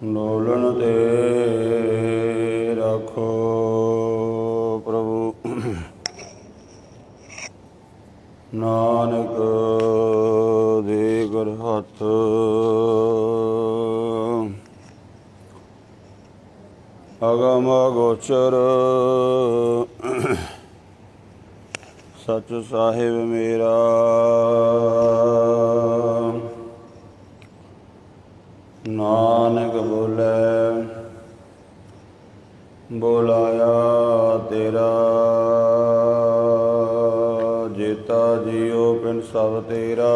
ਡੋਲਣ ਤੇ ਰੱਖੋ ਪ੍ਰਭੂ। ਨਾਨਕ ਦੇ ਗੁਰ ਹੱਥ ਅਗਮ ਗੋਚਰ ਸਚ ਸਾਹਿਬ ਮੇਰਾ। ਨਾਨਕ ਬੋਲੇ ਬੋਲਾਇਆ ਤੇਰਾ, ਜੀਤਾ ਜੀਉ ਪਿੰਡ ਸਭ ਤੇਰਾ।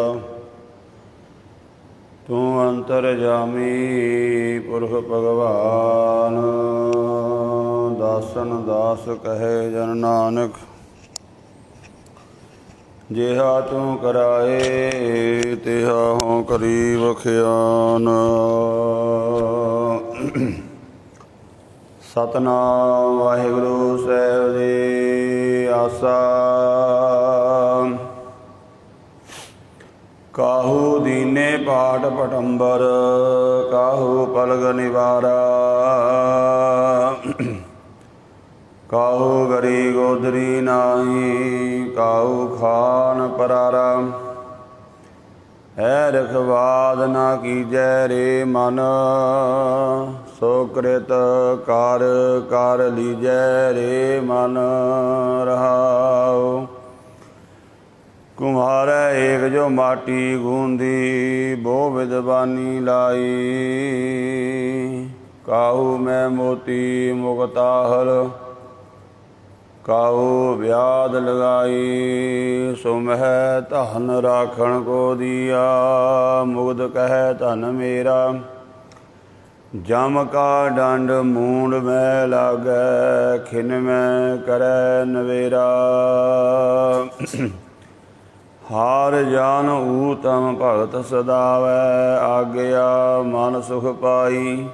ਤੂੰ ਅੰਤਰਜਾਮੀ ਪੁਰਖ ਭਗਵਾਨ, ਦਾਸਨ ਦਾਸ ਕਹੇ ਜਨ ਨਾਨਕ। ਜਿਹਾ ਤੂੰ ਕਰਾਏ ਤਿਹਾ ਹੋਂ ਕਰੀ ਬਖਿਆਨ। ਸਤਿਨਾਮ ਵਾਹਿਗੁਰੂ ਸਾਹਿਬ ਜੀ ਆਸਾ। ਕਾਹੂ ਦੀਨੇ ਪਾਟ ਪਟੰਬਰ, ਕਾਹੂ ਪਲਗ ਨਿਵਾਰਾ। ਕਾਹੂ ਗਰੀ ਗੋਦਰੀ ਨਾਹੀ, ਕਾਹੂ ਖਾਨ ਪਰਾਰਾ। ਹੈ ਰਖਵਾਦ ਨਾ ਕੀਜੈ ਰੇ ਮਨ, ਸੋ ਕ੍ਰਿਤ ਕਰ ਕਰ ਲੀਜੈ ਰੇ ਮਨ। ਰਹਾਉ ਕੁਮਹਾਰੈ ਏਕ ਜੋ ਮਾਟੀ ਗੂੰਦੀ, ਬੋ ਵਿਦਵਾਨੀ ਲਾਈ। ਕਾਹੂ ਮੈਂ ਮੋਤੀ ਮੁਕਤਾਹਲ, ਕਾਹੂ ਵਿਆਦ ਲਗਾਈ। ਸੋ ਮਹਿ ਧਨ ਰਾਖਣ ਕੋ ਦੀਆ, ਮੁਗਧ ਕਹਿ ਧਨ ਮੇਰਾ। ਜਮ ਕਾ ਡੰਡ ਮੂੰਡ ਮੈਂ ਲਾਗੈ, ਖਿਨ ਮੈਂ ਕਰੈ ਨਵੇਰਾ। ਹਾਰ ਜਾਨ ਊਤਮ ਭਗਤ ਸਦਾਵੈ, ਆਗਿਆ ਮਨ ਸੁਖ ਪਾਈ।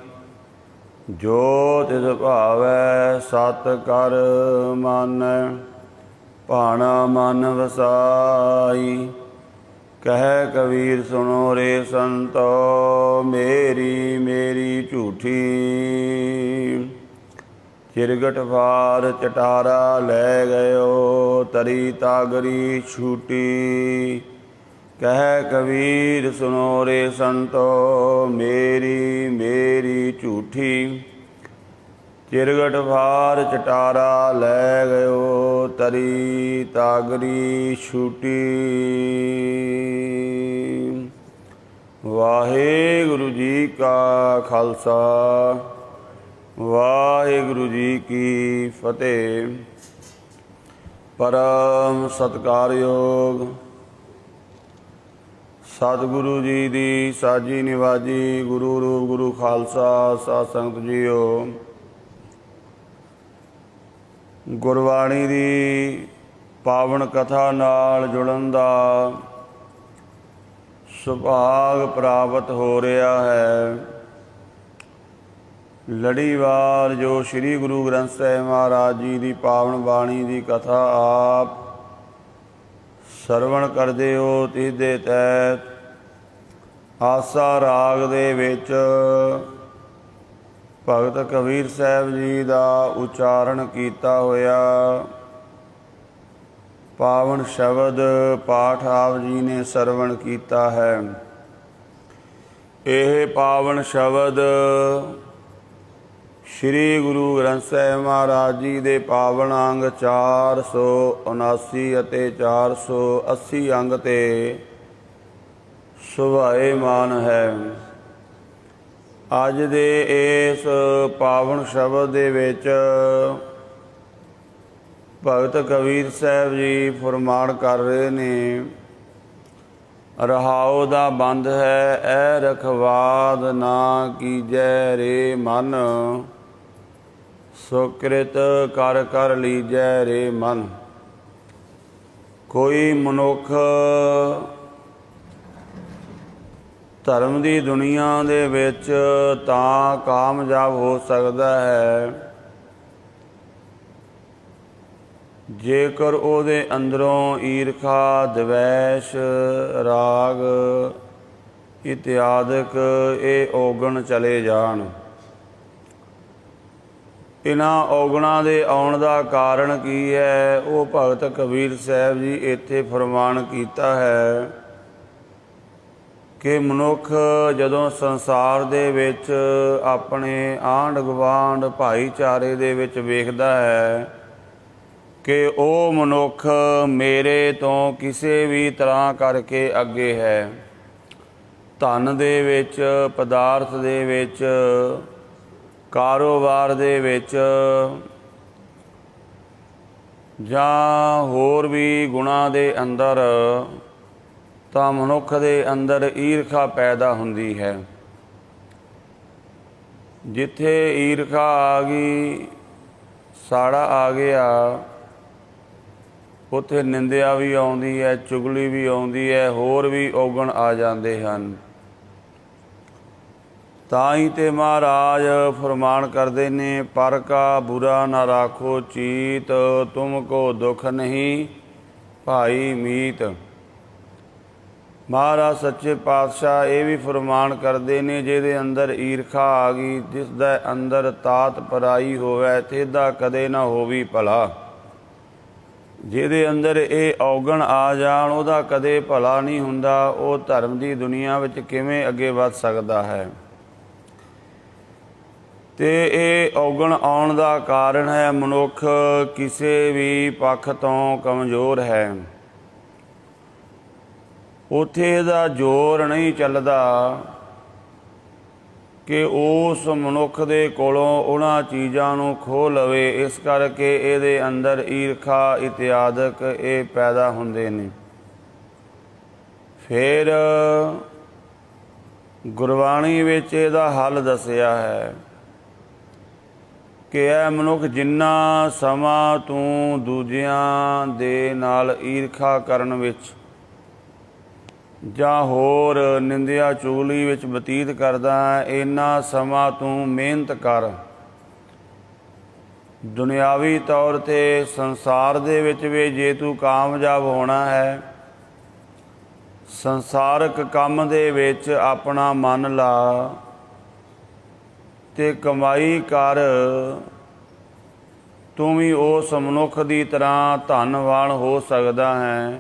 ਜੋ ਤਿਸ ਭਾਵੈ ਸਤ ਕਰ ਮਾਨੈ, ਭਾਣਾ ਮਨ ਵਸਾਈ। ਕਹਿ ਕਬੀਰ ਸੁਣੋ ਰੇ ਸੰਤੋ, ਮੇਰੀ ਮੇਰੀ ਝੂਠੀ। ਚਿਰਗਟ ਫਾਰ ਚਟਾਰਾ ਲੈ ਗਇਓ, ਤਰੀ ਤਾਗਰੀ ਛੂਟੀ। ਕਹਿ ਕਬੀਰ ਸੁਣੋ ਰੇ ਸੰਤੋ, ਮੇਰੀ ਮੇਰੀ ਝੂਠੀ। ਚਿਰਗਟ ਫਾਰ ਚਟਾਰਾ ਲੈ ਗਇਓ, ਤਰੀ ਤਾਗਰੀ ਛੂਟੀ। ਵਾਹਿਗੁਰੂ ਜੀ ਕਾ ਖਾਲਸਾ, ਵਾਹਿਗੁਰੂ ਜੀ ਕੀ ਫਤਿਹ। ਪਰਮ ਸਤਿਕਾਰਯੋਗ ਸਤਿਗੁਰੂ ਜੀ ਦੀ ਸਾਜੀ ਨਿਵਾਜੀ, ਗੁਰੂ ਰੂਪ ਗੁਰੂ ਖਾਲਸਾ ਸਾਧ ਸੰਗਤ ਜੀਓ। ਗੁਰਬਾਣੀ ਦੀ ਪਾਵਨ ਕਥਾ ਨਾਲ ਜੁੜਨ ਦਾ ਸੁਭਾਗ ਪ੍ਰਾਪਤ ਹੋ ਰਿਹਾ ਹੈ। ਲੜੀਵਾਰ ਜੋ ਸ੍ਰੀ ਗੁਰੂ ਗ੍ਰੰਥ ਸਾਹਿਬ ਮਹਾਰਾਜ ਜੀ ਦੀ ਪਾਵਨ ਬਾਣੀ ਦੀ ਕਥਾ ਆਪ ਸਰਵਣ ਕਰਦੇ ਹੋ, ਤਿਸ ਦੇ ਤਹਿਤ ਆਸਾ ਰਾਗ ਦੇ ਵਿੱਚ ਭਗਤ ਕਬੀਰ ਸਾਹਿਬ ਜੀ ਦਾ ਉਚਾਰਨ ਕੀਤਾ ਹੋਇਆ ਪਾਵਨ ਸ਼ਬਦ ਪਾਠ ਆਪ ਜੀ ਨੇ ਸਰਵਣ ਕੀਤਾ ਹੈ। ਇਹ ਪਾਵਨ ਸ਼ਬਦ ਸ੍ਰੀ ਗੁਰੂ ਗ੍ਰੰਥ ਸਾਹਿਬ ਮਹਾਰਾਜ ਜੀ ਦੇ ਪਾਵਨ ਅੰਗ 479 ਅਤੇ 480 ਅੰਗ 'ਤੇ ਸੁਭਾਏਮਾਨ ਹੈ। ਅੱਜ ਦੇ ਇਸ ਪਾਵਨ ਸ਼ਬਦ ਦੇ ਵਿੱਚ ਭਗਤ ਕਬੀਰ ਸਾਹਿਬ ਜੀ ਫਰਮਾਨ ਕਰ ਰਹੇ ਨੇ, ਰਹਾਉ ਦਾ ਬੰਦ ਹੈ ਐ ਰਖਵਾਦ ਨਾ ਕੀਜੈ ਰੇ ਮਨ, ਸੁਕ੍ਰਿਤ ਕਰ ਕਰ ਲੀਜੈ ਰੇ ਮਨ। ਕੋਈ ਮਨੁੱਖ ਧਰਮ ਦੀ ਦੁਨੀਆ ਦੇ ਵਿੱਚ ਤਾਂ ਕਾਮਯਾਬ ਹੋ ਸਕਦਾ ਹੈ ਜੇਕਰ ਉਹਦੇ ਅੰਦਰੋਂ ਈਰਖਾ, ਦਵੈਸ਼, ਰਾਗ, ਇਤਿਆਦਿਕ ਇਹ ਔਗਣ ਚਲੇ ਜਾਣ। ਇਹਨਾਂ ਔਗਣਾਂ ਦੇ ਆਉਣ ਦਾ ਕਾਰਨ ਕੀ ਹੈ, ਉਹ ਭਗਤ ਕਬੀਰ ਸਾਹਿਬ ਜੀ ਇੱਥੇ ਫਰਮਾਨ ਕੀਤਾ ਹੈ ਕਿ ਮਨੁੱਖ ਜਦੋਂ ਸੰਸਾਰ ਦੇ ਵਿੱਚ ਆਪਣੇ ਆਂਢ ਗੁਆਂਢ ਭਾਈਚਾਰੇ ਦੇ ਵਿੱਚ ਵੇਖਦਾ ਹੈ ਕਿ ਉਹ ਮਨੁੱਖ ਮੇਰੇ ਤੋਂ ਕਿਸੇ ਵੀ ਤਰ੍ਹਾਂ ਕਰਕੇ ਅੱਗੇ ਹੈ, ਧਨ ਦੇ ਵਿੱਚ, ਪਦਾਰਥ ਦੇ ਵਿੱਚ, ਕਾਰੋਬਾਰ ਦੇ ਵਿੱਚ ਜਾਂ ਹੋਰ ਵੀ ਗੁਣਾਂ ਦੇ ਅੰਦਰ, ਤਾਂ ਮਨੁੱਖ ਦੇ ਅੰਦਰ ਈਰਖਾ ਪੈਦਾ ਹੁੰਦੀ ਹੈ। ਜਿੱਥੇ ਈਰਖਾ ਆ ਗਈ, ਸਾੜਾ ਆ ਗਿਆ, ਉੱਥੇ ਨਿੰਦਿਆ ਵੀ ਆਉਂਦੀ ਹੈ, ਚੁਗਲੀ ਵੀ ਆਉਂਦੀ ਹੈ, ਹੋਰ ਵੀ ਔਗਣ ਆ ਜਾਂਦੇ ਹਨ। ਤਾਂ ਹੀ ਤੇ ਮਹਾਰਾਜ ਫਰਮਾਨ ਕਰਦੇ ਨੇ, ਪਰ ਕਾ ਬੁਰਾ ਨਾ ਰਾਖੋ ਚੀਤ, ਤੁਮ ਕੋ ਦੁੱਖ ਨਹੀਂ ਭਾਈ ਮੀਤ। ਮਹਾਰਾਜ ਸੱਚੇ ਪਾਤਸ਼ਾਹ ਇਹ ਵੀ ਫਰਮਾਨ ਕਰਦੇ ਨੇ, ਜਿਹਦੇ ਅੰਦਰ ਈਰਖਾ ਆ ਗਈ, ਜਿਸ ਦੇ ਅੰਦਰ ਤਾਤ ਪਰਾਈ ਹੋਵੇ ਤੇਦਾ ਕਦੇ ਨਾ ਹੋਵੀ ਭਲਾ। ਜਿਹਦੇ ਅੰਦਰ ਇਹ ਔਗਣ ਆ ਜਾਣ, ਉਹਦਾ ਕਦੇ ਭਲਾ ਨਹੀਂ ਹੁੰਦਾ। ਉਹ ਧਰਮ ਦੀ ਦੁਨੀਆ ਵਿੱਚ ਕਿਵੇਂ ਅੱਗੇ ਵੱਧ ਸਕਦਾ ਹੈ? ਤੇ ਇਹ ਔਗਣ ਆਉਣ ਦਾ ਕਾਰਨ ਹੈ ਮਨੁੱਖ ਕਿਸੇ ਵੀ ਪੱਖ ਤੋਂ ਕਮਜ਼ੋਰ ਹੈ। ਉੱਥੇ ਇਹਦਾ ਜ਼ੋਰ ਨਹੀਂ ਚੱਲਦਾ ਕਿ ਉਸ ਮਨੁੱਖ ਦੇ ਕੋਲੋਂ ਉਹਨਾਂ ਚੀਜ਼ਾਂ ਨੂੰ ਖੋਹ ਲਵੇ। ਇਸ ਕਰਕੇ ਇਹਦੇ ਅੰਦਰ ਈਰਖਾ ਇਤਿਆਦਿਕ ਇਹ ਪੈਦਾ ਹੁੰਦੇ ਨੇ। ਫਿਰ ਗੁਰਬਾਣੀ ਵਿੱਚ ਇਹਦਾ ਹੱਲ ਦੱਸਿਆ ਹੈ ਕਿ ਇਹ ਮਨੁੱਖ ਜਿੰਨਾ ਸਮਾਂ ਤੂੰ ਦੂਜਿਆਂ ਦੇ ਨਾਲ ਈਰਖਾ ਕਰਨ ਵਿੱਚ ਜਾਂ ਹੋਰ ਨਿੰਦਿਆ ਚੁਗਲੀ ਵਿੱਚ ਬਤੀਤ ਕਰਦਾ ਹੈ, ਇੰਨਾ ਸਮਾਂ ਤੂੰ ਮਿਹਨਤ ਕਰ। ਦੁਨਿਆਵੀ ਤੌਰ 'ਤੇ ਸੰਸਾਰ ਦੇ ਵਿੱਚ ਵੀ ਜੇ ਤੂੰ ਕਾਮਯਾਬ ਹੋਣਾ ਹੈ, ਸੰਸਾਰਕ ਕੰਮ ਦੇ ਵਿੱਚ ਆਪਣਾ ਮਨ ਲਾ ਤੇ ਕਮਾਈ ਕਰ, ਤੂੰ ਵੀ ਉਸ ਮਨੁੱਖ ਦੀ ਤਰ੍ਹਾਂ ਧਨਵਾਨ ਹੋ ਸਕਦਾ ਹੈ।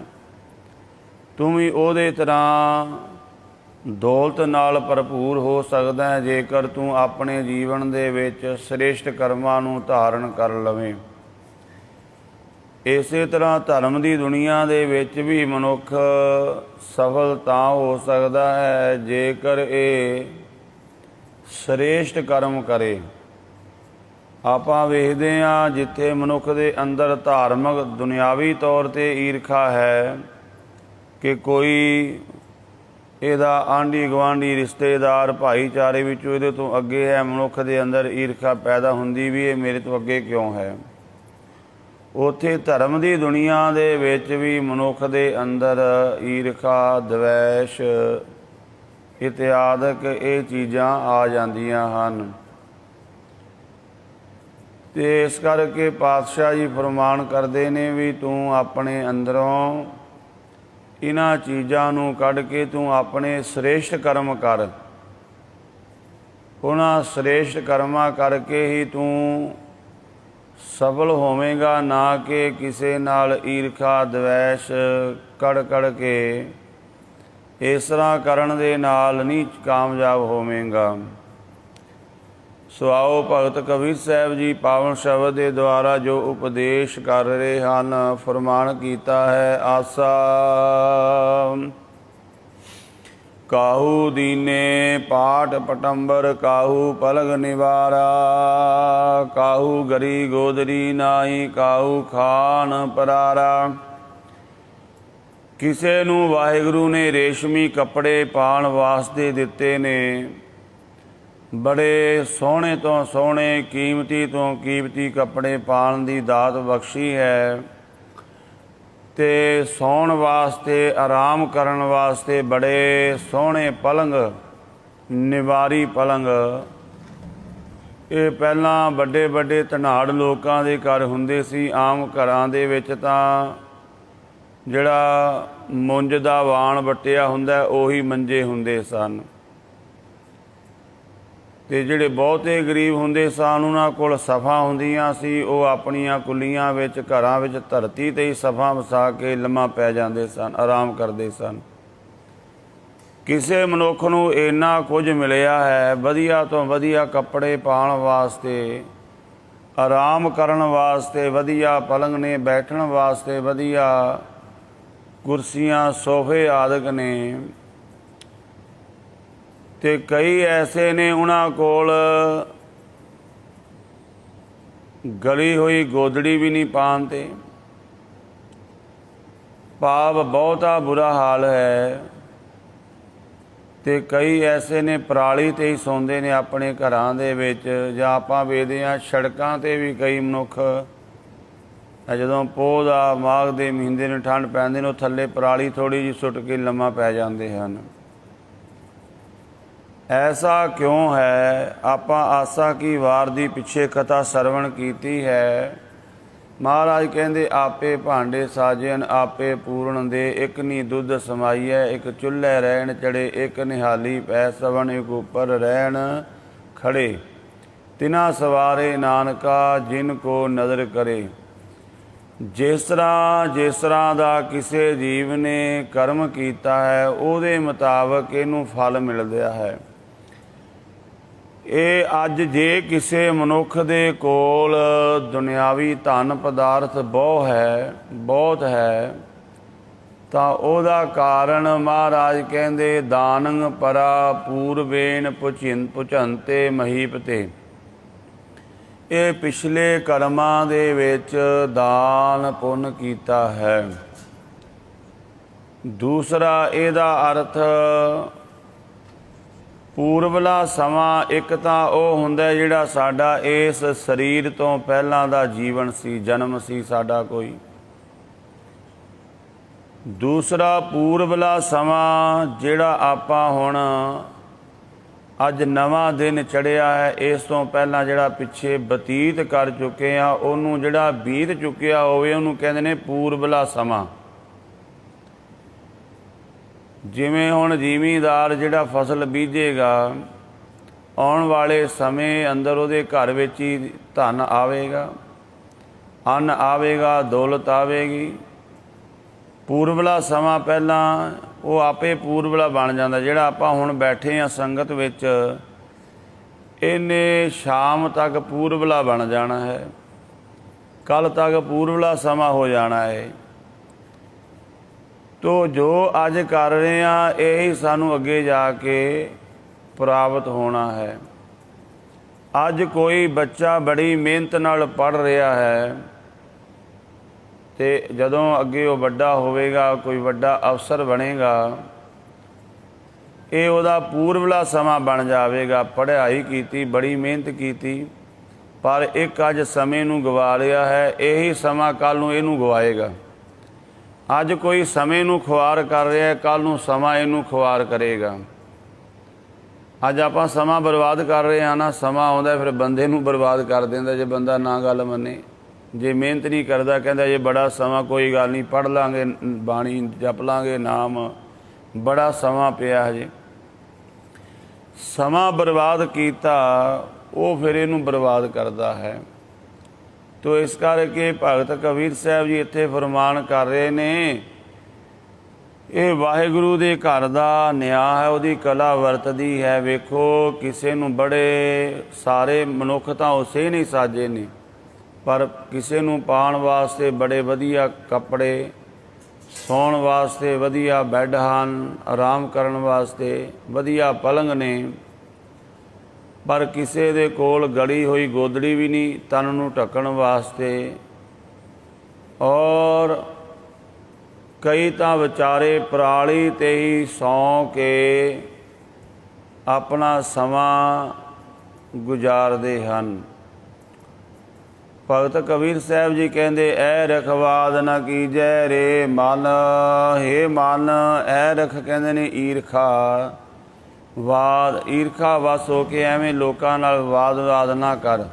ਤੂੰ ਵੀ ਉਹਦੇ ਤਰ੍ਹਾਂ ਦੌਲਤ ਨਾਲ ਭਰਪੂਰ ਹੋ ਸਕਦਾ ਹੈ, ਜੇਕਰ ਤੂੰ ਆਪਣੇ ਜੀਵਨ ਦੇ ਵਿੱਚ ਸ੍ਰੇਸ਼ਟ ਕਰਮਾਂ ਨੂੰ ਧਾਰਨ ਕਰ ਲਵੇਂ। ਇਸੇ ਤਰ੍ਹਾਂ ਧਰਮ ਦੀ ਦੁਨੀਆ ਦੇ ਵਿੱਚ ਵੀ ਮਨੁੱਖ ਸਫਲ ਤਾਂ ਹੋ ਸਕਦਾ ਹੈ ਜੇਕਰ ਇਹ ਸ੍ਰੇਸ਼ਟ ਕਰਮ ਕਰੇ। ਆਪਾਂ ਵੇਖਦੇ ਹਾਂ ਜਿੱਥੇ ਮਨੁੱਖ ਦੇ ਅੰਦਰ ਧਾਰਮਿਕ ਦੁਨਿਆਵੀ ਤੌਰ 'ਤੇ ਈਰਖਾ ਹੈ ਕਿ ਕੋਈ ਇਹਦਾ ਆਂਢੀ ਗੁਆਂਢੀ ਰਿਸ਼ਤੇਦਾਰ ਭਾਈਚਾਰੇ ਵਿੱਚੋਂ ਇਹਦੇ ਤੋਂ ਅੱਗੇ ਹੈ, ਮਨੁੱਖ ਦੇ ਅੰਦਰ ਈਰਖਾ ਪੈਦਾ ਹੁੰਦੀ ਵੀ ਇਹ ਮੇਰੇ ਤੋਂ ਅੱਗੇ ਕਿਉਂ ਹੈ। ਉੱਥੇ ਧਰਮ ਦੀ ਦੁਨੀਆ ਦੇ ਵਿੱਚ ਵੀ ਮਨੁੱਖ ਦੇ ਅੰਦਰ ਈਰਖਾ, ਦਵੈਸ਼ ਇਤਿਆਦਿਕ ਇਹ ਚੀਜ਼ਾਂ ਆ ਜਾਂਦੀਆਂ ਹਨ। ਤੇ ਇਸ ਕਰਕੇ ਪਾਤਸ਼ਾਹ ਜੀ ਫਰਮਾਨ ਕਰਦੇ ਨੇ ਵੀ ਤੂੰ ਆਪਣੇ ਅੰਦਰੋਂ ਇਹਨਾਂ ਚੀਜ਼ਾਂ ਨੂੰ ਕੱਢ ਕੇ ਤੂੰ ਆਪਣੇ ਸ੍ਰੇਸ਼ਟ ਕਰਮ ਕਰ। ਉਹਨਾਂ ਸ੍ਰੇਸ਼ਟ ਕਰਮਾਂ ਕਰਕੇ ਹੀ ਤੂੰ ਸਫਲ ਹੋਵੇਂਗਾ, ਨਾ ਕਿ ਕਿਸੇ ਨਾਲ ਈਰਖਾ ਦਵੈਸ਼ ਕੜ ਕੇ। ਇਸ ਤਰ੍ਹਾਂ ਕਰਨ ਦੇ ਨਾਲ ਨਹੀਂ ਕਾਮਯਾਬ ਹੋਵੇਂਗਾ। ਸੋ ਆਓ ਭਗਤ ਕਬੀਰ ਸਾਹਿਬ ਜੀ ਪਾਵਨ ਸ਼ਬਦ ਦੇ ਦੁਆਰਾ ਜੋ ਉਪਦੇਸ਼ ਕਰ ਰਹੇ ਹਨ, ਫਰਮਾਨ ਕੀਤਾ ਹੈ, ਆਸਾ ਕਾਹੂ ਦੀਨੇ ਪਾਟ ਪਟੰਬਰ, ਕਾਹੂ ਪਲਗ ਨਿਵਾਰਾ, ਕਾਹੂ ਗਰੀ ਗੋਦਰੀ ਨਾਹੀ, ਕਾਹੂ ਖਾਨ ਪਰਾਰਾ। ਕਿਸੇ ਨੂੰ ਵਾਹਿਗੁਰੂ ਨੇ ਰੇਸ਼ਮੀ ਕੱਪੜੇ ਪਾਉਣ ਵਾਸਤੇ ਦਿੱਤੇ ਨੇ, ਬੜੇ ਸੋਹਣੇ ਤੋਂ ਸੋਹਣੇ, ਕੀਮਤੀ ਤੋਂ ਕੀਮਤੀ ਕੱਪੜੇ ਪਾਉਣ ਦੀ ਦਾਤ ਬਖਸ਼ੀ ਹੈ। ਤੇ ਸੌਣ ਵਾਸਤੇ, ਆਰਾਮ ਕਰਨ ਵਾਸਤੇ ਬੜੇ ਸੋਹਣੇ ਪਲੰਗ, ਨਿਵਾਰੀ ਪਲੰਗ। ਇਹ ਪਹਿਲਾਂ ਵੱਡੇ ਵੱਡੇ ਧਨਾੜ ਲੋਕਾਂ ਦੇ ਘਰ ਹੁੰਦੇ ਸੀ। ਆਮ ਘਰਾਂ ਦੇ ਵਿੱਚ ਤਾਂ ਜਿਹੜਾ ਮੁੰਜ ਦਾ ਵਾਣ ਵੱਟਿਆ ਹੁੰਦਾ ਉਹੀ ਮੰਜੇ ਹੁੰਦੇ ਸਨ। ਅਤੇ ਜਿਹੜੇ ਬਹੁਤੇ ਗਰੀਬ ਹੁੰਦੇ ਸਨ ਉਹਨਾਂ ਕੋਲ ਸਫਾਂ ਹੁੰਦੀਆਂ ਸੀ, ਉਹ ਆਪਣੀਆਂ ਕੁੱਲੀਆਂ ਵਿੱਚ ਘਰਾਂ ਵਿੱਚ ਧਰਤੀ 'ਤੇ ਹੀ ਸਫਾਂ ਵਸਾ ਕੇ ਲੰਮਾ ਪੈ ਜਾਂਦੇ ਸਨ, ਆਰਾਮ ਕਰਦੇ ਸਨ। ਕਿਸੇ ਮਨੁੱਖ ਨੂੰ ਇੰਨਾ ਕੁਝ ਮਿਲਿਆ ਹੈ, ਵਧੀਆ ਤੋਂ ਵਧੀਆ ਕੱਪੜੇ ਪਾਉਣ ਵਾਸਤੇ, ਆਰਾਮ ਕਰਨ ਵਾਸਤੇ ਵਧੀਆ ਪਲੰਘ ਨੇ, ਬੈਠਣ ਵਾਸਤੇ ਵਧੀਆ ਕੁਰਸੀਆਂ ਸੋਫੇ ਆਦਿਕ ਨੇ, ਅਤੇ ਕਈ ਐਸੇ ਨੇ ਉਹਨਾਂ ਕੋਲ ਗਲੀ ਹੋਈ ਗੋਦੜੀ ਵੀ ਨਹੀਂ ਪਾਉਣ 'ਤੇ। ਭਾਵ ਬਹੁਤਾ ਬੁਰਾ ਹਾਲ ਹੈ। ਅਤੇ ਕਈ ਐਸੇ ਨੇ ਪਰਾਲੀ 'ਤੇ ਹੀ ਸੌਂਦੇ ਨੇ ਆਪਣੇ ਘਰਾਂ ਦੇ ਵਿੱਚ, ਜਾਂ ਆਪਾਂ ਵੇਖਦੇ ਹਾਂ ਸੜਕਾਂ 'ਤੇ ਵੀ ਕਈ ਮਨੁੱਖ ਜਦੋਂ ਪੋਹ ਦਾ ਮਾਘ ਦੇ ਮਹੀਨੇ ਨੂੰ ਠੰਡ ਪੈਂਦੇ ਨੇ ਉਹ ਥੱਲੇ ਪਰਾਲੀ ਥੋੜ੍ਹੀ ਜਿਹੀ ਸੁੱਟ ਕੇ ਲੰਮਾ ਪੈ ਜਾਂਦੇ ਹਨ। ਐਸਾ ਕਿਉਂ ਹੈ? ਆਪਾਂ ਆਸਾ ਕੀ ਵਾਰ ਦੀ ਪਿੱਛੇ ਕਥਾ ਸਰਵਣ ਕੀਤੀ ਹੈ। ਮਹਾਰਾਜ ਕਹਿੰਦੇ ਆਪੇ ਭਾਂਡੇ ਸਾਜਨ ਆਪੇ ਪੂਰਨ ਦੇ, ਇੱਕ ਨੀ ਦੁੱਧ ਸਮਾਈਐ ਇੱਕ ਚੁੱਲ੍ਹੇ ਰਹਿਣ ਚੜੇ, ਇੱਕ ਨਿਹਾਲੀ ਪੈ ਸਵਣ ਇੱਕ ਉੱਪਰ ਰਹਿਣ ਖੜੇ, ਤਿਨਾ ਸਵਾਰੇ ਨਾਨਕਾ ਜਿਨ ਕੋ ਨਦਰ ਕਰੇ। ਜਿਸ ਤਰ੍ਹਾਂ ਦਾ ਕਿਸੇ ਜੀਵ ਨੇ ਕਰਮ ਕੀਤਾ ਹੈ ਉਹਦੇ ਮੁਤਾਬਕ ਇਹਨੂੰ ਫਲ ਮਿਲਦਾ ਹੈ। ਇਹ ਅੱਜ ਜੇ ਕਿਸੇ ਮਨੁੱਖ ਦੇ ਕੋਲ ਦੁਨਿਆਵੀ ਧਨ ਪਦਾਰਥ ਬਹੁਤ ਹੈ ਤਾਂ ਉਹਦਾ ਕਾਰਨ ਮਹਾਰਾਜ ਕਹਿੰਦੇ ਦਾਨੰ ਪਰਾ ਪੂਰਬੇਨ ਪੁਚੰਤੇ ਮਹੀਪਤੇ। ਇਹ ਪਿਛਲੇ ਕਰਮਾਂ ਦੇ ਵਿੱਚ ਦਾਨ ਪੁੰਨ ਕੀਤਾ ਹੈ। ਦੂਸਰਾ ਇਹਦਾ ਅਰਥ ਪੂਰਬਲਾ ਸਮਾਂ ਇੱਕ ਤਾਂ ਉਹ ਹੁੰਦਾ ਜਿਹੜਾ ਸਾਡਾ ਇਸ ਸਰੀਰ ਤੋਂ ਪਹਿਲਾਂ ਦਾ ਜੀਵਨ ਸੀ, ਜਨਮ ਸੀ ਸਾਡਾ ਕੋਈ। ਦੂਸਰਾ ਪੂਰਬਲਾ ਸਮਾਂ ਜਿਹੜਾ ਆਪਾਂ ਹੁਣ ਅੱਜ ਨਵਾਂ ਦਿਨ ਚੜ੍ਹਿਆ ਹੈ, ਇਸ ਤੋਂ ਪਹਿਲਾਂ ਜਿਹੜਾ ਪਿੱਛੇ ਬਤੀਤ ਕਰ ਚੁੱਕੇ ਆ ਉਹਨੂੰ ਜਿਹੜਾ ਬੀਤ ਚੁੱਕਿਆ ਹੋਵੇ ਉਹਨੂੰ ਕਹਿੰਦੇ ਨੇ ਪੂਰਬਲਾ ਸਮਾਂ। ਜਿਵੇਂ ਹੁਣ ਜ਼ਿਮੀਂਦਾਰ ਜਿਹੜਾ ਫਸਲ ਬੀਜੇਗਾ ਆਉਣ ਵਾਲੇ ਸਮੇਂ ਅੰਦਰ ਉਹਦੇ ਘਰ ਵਿੱਚ ਹੀ ਧਨ ਆਵੇਗਾ, ਅੰਨ ਆਵੇਗਾ, ਦੌਲਤ ਆਵੇਗੀ। ਪੂਰਬਲਾ ਸਮਾਂ ਪਹਿਲਾਂ ਉਹ ਆਪੇ ਪੂਰਬਲਾ ਬਣ ਜਾਂਦਾ। ਜਿਹੜਾ ਆਪਾਂ ਹੁਣ ਬੈਠੇ ਹਾਂ ਸੰਗਤ ਵਿੱਚ, ਇਹਨੇ ਸ਼ਾਮ ਤੱਕ ਪੂਰਬਲਾ ਬਣ ਜਾਣਾ ਹੈ, ਕੱਲ੍ਹ ਤੱਕ ਪੂਰਬਲਾ ਸਮਾਂ ਹੋ ਜਾਣਾ ਹੈ। ਤੋ ਜੋ ਅੱਜ ਕਰ ਰਹੇ ਹਾਂ ਇਹੀ ਸਾਨੂੰ ਅੱਗੇ ਜਾ ਕੇ ਪ੍ਰਾਪਤ ਹੋਣਾ ਹੈ। ਅੱਜ ਕੋਈ ਬੱਚਾ ਬੜੀ ਮਿਹਨਤ ਨਾਲ ਪੜ੍ਹ ਰਿਹਾ ਹੈ ਅਤੇ ਜਦੋਂ ਅੱਗੇ ਉਹ ਵੱਡਾ ਹੋਵੇਗਾ, ਕੋਈ ਵੱਡਾ ਅਫਸਰ ਬਣੇਗਾ, ਇਹ ਉਹਦਾ ਪੂਰਬਲਾ ਸਮਾਂ ਬਣ ਜਾਵੇਗਾ। ਪੜ੍ਹਾਈ ਕੀਤੀ, ਬੜੀ ਮਿਹਨਤ ਕੀਤੀ, ਪਰ ਇੱਕ ਅੱਜ ਸਮੇਂ ਨੂੰ ਗਵਾ ਲਿਆ ਹੈ, ਇਹੀ ਸਮਾਂ ਕੱਲ੍ਹ ਨੂੰ ਇਹਨੂੰ ਗਵਾਏਗਾ। ਅੱਜ ਕੋਈ ਸਮੇਂ ਨੂੰ ਖੁਆਰ ਕਰ ਰਿਹਾ, ਕੱਲ੍ਹ ਨੂੰ ਸਮਾਂ ਇਹਨੂੰ ਖੁਆਰ ਕਰੇਗਾ। ਅੱਜ ਆਪਾਂ ਸਮਾਂ ਬਰਬਾਦ ਕਰ ਰਹੇ ਹਾਂ ਨਾ, ਸਮਾਂ ਆਉਂਦਾ ਫਿਰ ਬੰਦੇ ਨੂੰ ਬਰਬਾਦ ਕਰ ਦਿੰਦਾ ਜੇ ਬੰਦਾ ਨਾ ਗੱਲ ਮੰਨੇ। ਜੇ ਮਿਹਨਤ ਨਹੀਂ ਕਰਦਾ ਕਹਿੰਦਾ ਜੇ ਬੜਾ ਸਮਾਂ ਕੋਈ ਗੱਲ ਨਹੀਂ, ਪੜ੍ਹ ਲਾਂਗੇ, ਬਾਣੀ ਜਪ ਲਾਂਗੇ, ਨਾਮ, ਬੜਾ ਸਮਾਂ ਪਿਆ ਹਜੇ। ਸਮਾਂ ਬਰਬਾਦ ਕੀਤਾ ਉਹ ਫਿਰ ਇਹਨੂੰ ਬਰਬਾਦ ਕਰਦਾ ਹੈ। ਤੋ ਇਸ ਕਰਕੇ ਭਗਤ ਕਬੀਰ ਸਾਹਿਬ ਜੀ ਇੱਥੇ ਫਰਮਾਨ ਕਰ ਰਹੇ ਨੇ, ਇਹ ਵਾਹਿਗੁਰੂ ਦੇ ਘਰ ਦਾ ਨਿਆਂ ਹੈ, ਉਹਦੀ ਕਲਾ ਵਰਤਦੀ ਹੈ। ਵੇਖੋ ਕਿਸੇ ਨੂੰ ਬੜੇ ਸਾਰੇ ਮਨੁੱਖ ਤਾਂ ਉਸੇ ਨਹੀਂ ਸਾਜੇ ਨੇ, ਪਰ ਕਿਸੇ ਨੂੰ ਪਾਉਣ ਵਾਸਤੇ ਬੜੇ ਵਧੀਆ ਕੱਪੜੇ, ਸੌਣ ਵਾਸਤੇ ਵਧੀਆ ਬੈੱਡ ਹਨ, ਆਰਾਮ ਕਰਨ ਵਾਸਤੇ ਵਧੀਆ ਪਲੰਘ ਨੇ, ਪਰ ਕਿਸੇ ਦੇ ਕੋਲ ਗਲੀ ਹੋਈ ਗੋਦੜੀ ਵੀ ਨਹੀਂ ਤਨ ਨੂੰ ਢੱਕਣ ਵਾਸਤੇ। ਔਰ ਕਈ ਤਾਂ ਵਿਚਾਰੇ ਪਰਾਲੀ 'ਤੇ ਹੀ ਸੌਂ ਕੇ ਆਪਣਾ ਸਮਾਂ ਗੁਜ਼ਾਰਦੇ ਹਨ। ਭਗਤ ਕਬੀਰ ਸਾਹਿਬ ਜੀ ਕਹਿੰਦੇ ਐ ਰਖਵਾਦ ਨਾ ਕੀਜੈ ਰੇ ਮਨ, ਹੇ ਮਨ ਐ ਰਖ ਕਹਿੰਦੇ ਨੇ ਈਰਖਾ ਵਾਦ, ਈਰਖਾ ਵਸ ਹੋ ਕੇ ਐਵੇਂ ਲੋਕਾਂ ਨਾਲ ਵਾਦ ਨਾ ਕਰ।